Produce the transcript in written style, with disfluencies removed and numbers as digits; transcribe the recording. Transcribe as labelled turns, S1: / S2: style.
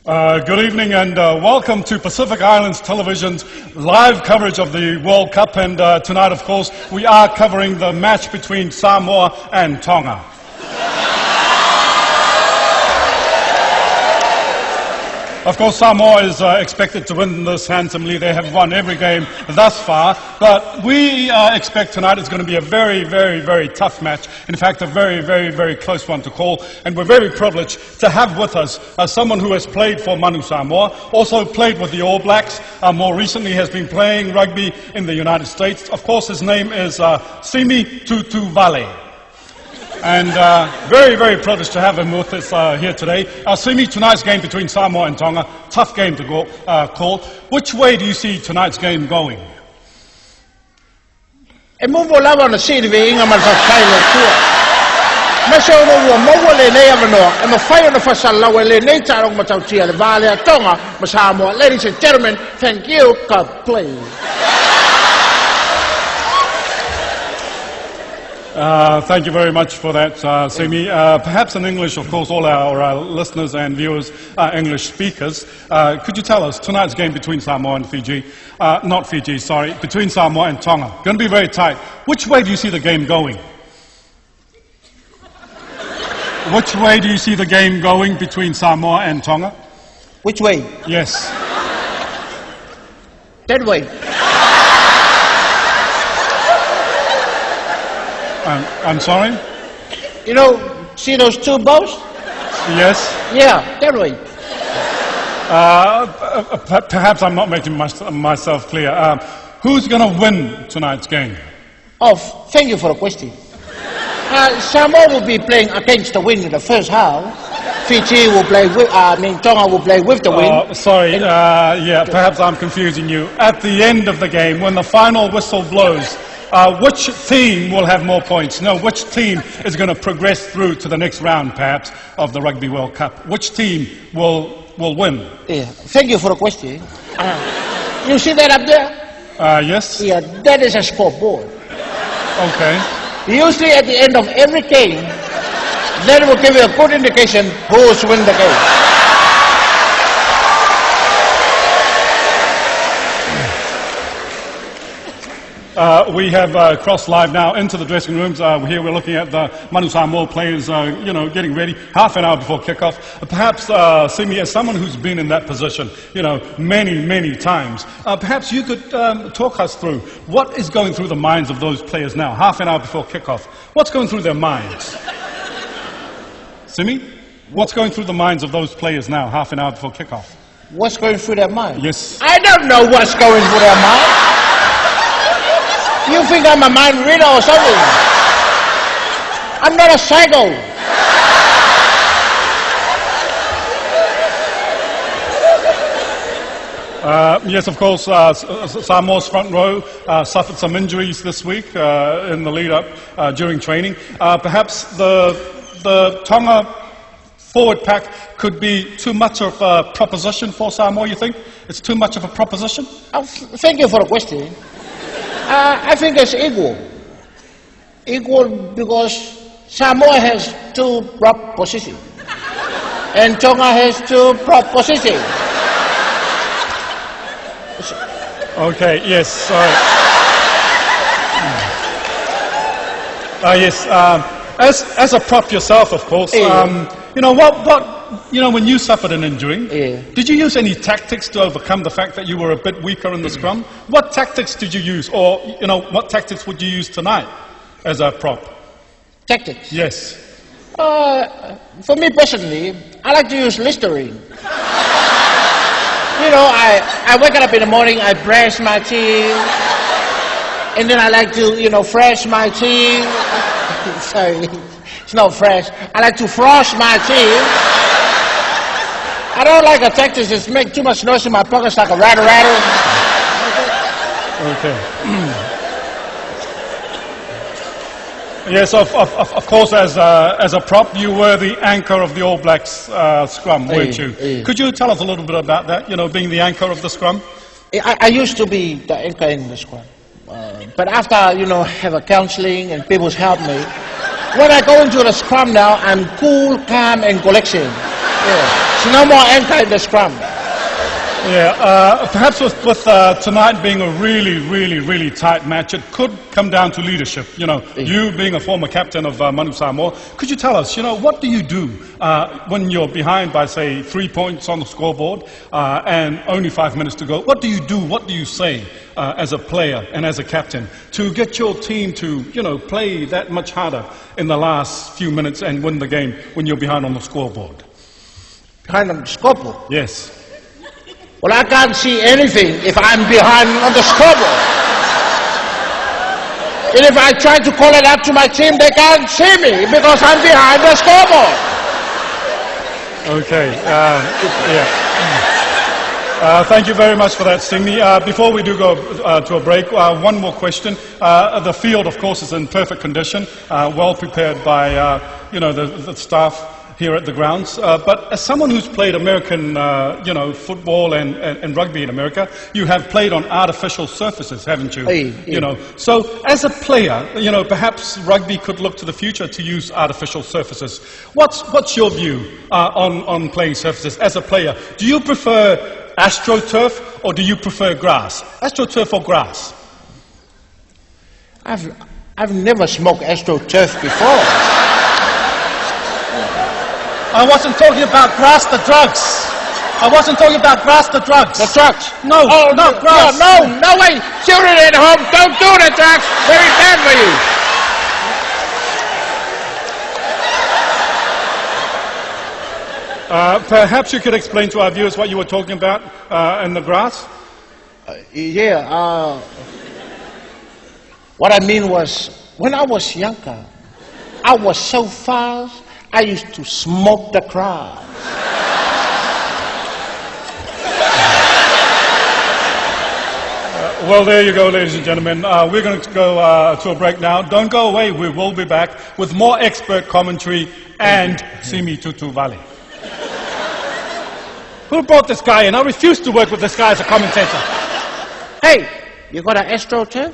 S1: Good evening and welcome to Pacific Islands Television's live coverage of the World Cup. And tonight, of course, we are covering the match between Samoa and Tonga. Of course, Samoa is expected to win this handsomely. They have won every game thus far. But we expect tonight is going to be a very, very, very tough match. In fact, a very, very, very close one to call. And we're very privileged to have with us someone who has played for Manu Samoa, also played with the All Blacks, more recently has been playing rugby in the United States. Of course, his name is Simi Tutuvale. And very, very privileged to have him with us here today. Simi, tonight's game between Samoa and Tonga, tough game to call. Which way do you see tonight's game going?
S2: E mo vo lava na siri ve inga mal fai le tua. Ma se o mo le nei avano e ma fai na fasa lawe le nei tarong ma tau tia le vale a Tonga ma Samoa. Ladies and gentlemen, thank you. God please.
S1: Thank you very much for that, Simi. Perhaps in English, of course, all our listeners and viewers are English speakers. Could you tell us tonight's game between Samoa and Fiji, between Samoa and Tonga, going to be very tight. Which way do you see the game going? Which way do you see the game going between Samoa and Tonga?
S2: Which way?
S1: Yes.
S2: That way.
S1: I'm sorry?
S2: You know, see those two boats?
S1: Yes.
S2: Yeah, that way.
S1: Perhaps I'm not making myself clear. Who's going to win tonight's game?
S2: Oh, thank you for the question. Samoa will be playing against the wind in the first half. Fiji will play with, Tonga will play with the wind.
S1: Sorry, yeah, perhaps I'm confusing you. At the end of the game, when the final whistle blows, which team will have more points? No, which team is going to progress through to the next round, perhaps, of the Rugby World Cup? Which team will win?
S2: Yeah, thank you for the question. You see that up there?
S1: Yes.
S2: Yeah, that is a scoreboard.
S1: Okay.
S2: Usually at the end of every game, that will give you a good indication who's win the game.
S1: We have crossed live now into the dressing rooms. Here we're looking at the Manu Samoa players, getting ready half an hour before kickoff. Perhaps, Simi, as someone who's been in that position, many, many times, perhaps you could talk us through what is going through the minds of those players now, half an hour before kickoff. What's going through their minds? Simi, what's going through the minds of those players now, half an hour before kickoff?
S2: What's going through their mind?
S1: Yes.
S2: I don't know what's going through their mind. You think I'm a mind reader or something? I'm not a psycho.
S1: Yes, of course, Samoa's front row suffered some injuries this week in the lead-up during training. Perhaps the Tonga forward pack could be too much of a proposition for Samoa, you think? It's too much of a proposition?
S2: Thank you for the question. I think it's equal. Equal because Samoa has two prop positions. And Tonga has two prop positions.
S1: Okay, yes, sorry. Yes, as a prop yourself, of course, when you suffered an injury, did you use any tactics to overcome the fact that you were a bit weaker in the scrum? What tactics did you use, or what tactics would you use tonight as a prop?
S2: Tactics?
S1: Yes.
S2: For me personally, I like to use Listerine. I wake up in the morning, I brush my teeth, and then I like to, fresh my teeth. Sorry, it's not fresh. I like to frost my teeth. I don't like a tactic that make too much noise in my pockets like a rattle.
S1: Okay. Yes, of course, as a prop, you were the anchor of the All Blacks scrum, weren't you? Could you tell us a little bit about that, being the anchor of the scrum?
S2: I used to be the anchor in the scrum. But after, have a counseling and people's help me, when I go into the scrum now, I'm cool, calm, and collection. Yeah. It's no more anchor in the scrum.
S1: Yeah, perhaps with tonight being a really tight match, it could come down to leadership. You know, you being a former captain of Manu Samoa, could you tell us, you know, what do you do when you're behind by, say, 3 points on the scoreboard and only 5 minutes to go? What do you do? What do you say as a player and as a captain to get your team to, you know, play that much harder in the last few minutes and win the game when you're behind on the scoreboard?
S2: Behind on the scoreboard?
S1: Yes.
S2: Well, I can't see anything if I'm behind on the scoreboard. And if I try to call it out to my team, they can't see me because I'm behind the scoreboard.
S1: Okay. Thank you very much for that, Stingley. Before we do go to a break, one more question. The field, of course, is in perfect condition, well prepared by you know, the staff here at the grounds. But as someone who's played American, you know, football and rugby in America, you have played on artificial surfaces, haven't you? You know, so as a player, you know, perhaps rugby could look to the future to use artificial surfaces. What's your view on playing surfaces as a player? Do you prefer AstroTurf or do you prefer grass? AstroTurf or grass?
S2: I've never smoked AstroTurf before.
S1: I wasn't talking about grass, the drugs. I wasn't talking about grass, the drugs.
S2: The drugs?
S1: No, no, grass.
S2: No way. Children at home, don't do the drugs. Very bad for you.
S1: Perhaps you could explain to our viewers what you were talking about in the grass?
S2: What I mean was, when I was younger, I was so fast, I used to smoke the crowd.
S1: Well, there you go, ladies and gentlemen. We're going to go to a break now. Don't go away. We will be back with more expert commentary and Simi Tutu Valley. Who brought this guy in? I refuse to work with this guy as a commentator.
S2: Hey, you got an AstroTurf?